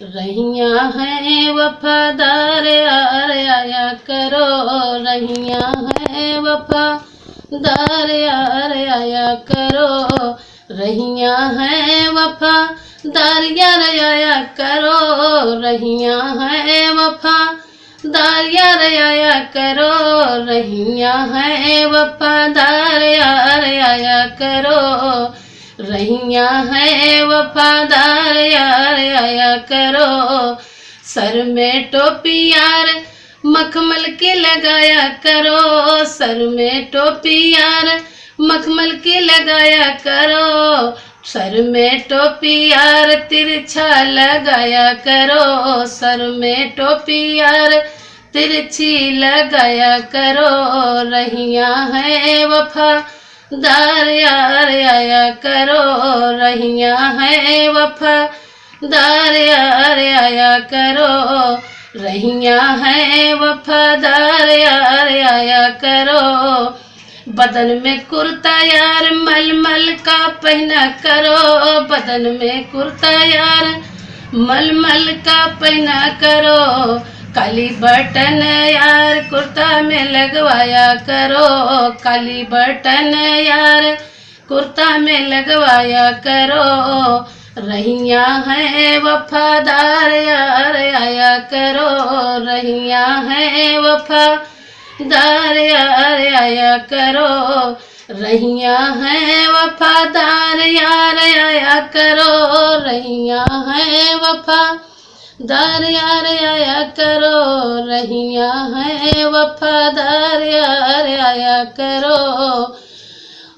रहिया हैं वफादार यार आया करो, रहिया हैं वफादार यार आया करो, रहिया हैं वफादार यार आया करो, रहिया हैं वफादार यार आया करो, रहिया हैं वफादार यार आया करो, रहिया हैं वफादार यार आया करो। सर में टोपी यार मखमल की लगाया करो, सर में टोपी यार मखमल की लगाया करो, सर में टोपी यार तिरछा लगाया करो, सर में टोपी यार तिरछी लगाया करो, रहिया हैं वफादार यार आया करो, रहिया हैं वफादार यार आया करो, रहिया हैं वफादार यार आया करो। बदन में कुर्ता यार मलमल का पहना करो, बदन में कुर्ता यार मलमल का पहना करो, काली बटन यार कुर्ता में लगवाया करो, काली बटन यार कुर्ता में लगवाया करो, रहिया हैं वफादार यार आया करो, रहिया हैं वफादार यार आया करो, रहिया हैं वफादार यार आया करो, रहिया हैं वफादार यार आया करो, रहिया हैं वफादार यार आया करो।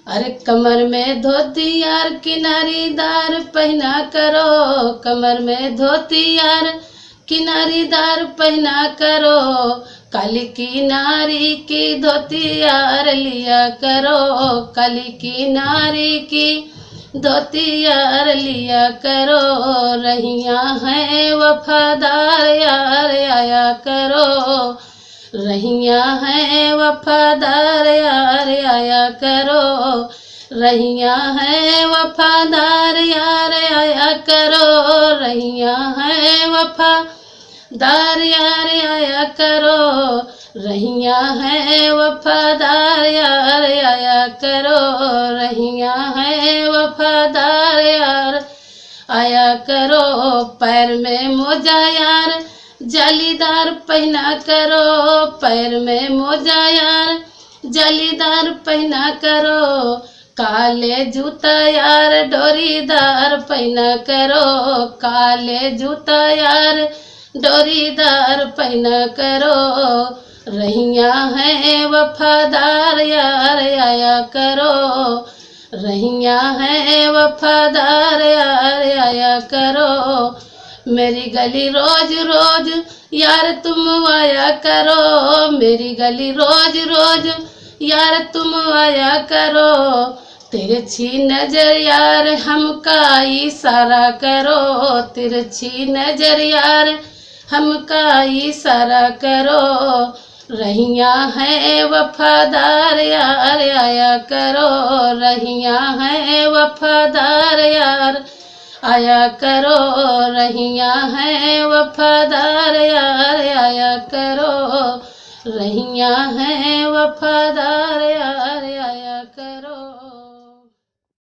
अरे कमर में धोती यार किनारीदार पहना करो, कमर में धोती यार किनारीदार पहना करो, काली किनारी की धोती यार लिया करो, काली किनारी की धोती यार लिया करो, रहिया हैं वफादार यार आया करो, रहिया हैं वफादार यार आया करो, रहिया हैं वफादार यार आया करो, रहिया हैं वफादार यार आया करो, रहिया हैं वफादार यार आया करो, रहिया हैं वफादार यार आया करो। पैर में मोजा यार जालीदार पहना करो, पैर में मोजा यार जालीदार पहना करो, काले जूता यार डोरीदार पहना करो, काले जूता यार डोरीदार पहना करो, रहिया हैं वफादार यार आया करो, रहिया हैं वफादार यार आया करो। मेरी गली रोज रोज यार तुम आया करो, मेरी गली रोज रोज यार तुम आया करो, तिरछी नजर यार हमका इशारा करो, तिरछी नजर यार हमका इशारा करो, रहिया हैं वफादार यार आया करो, रहिया हैं वफादार यार आया करो, रहिया हैं वफादार यार आया करो, रहिया हैं वफादार यार आया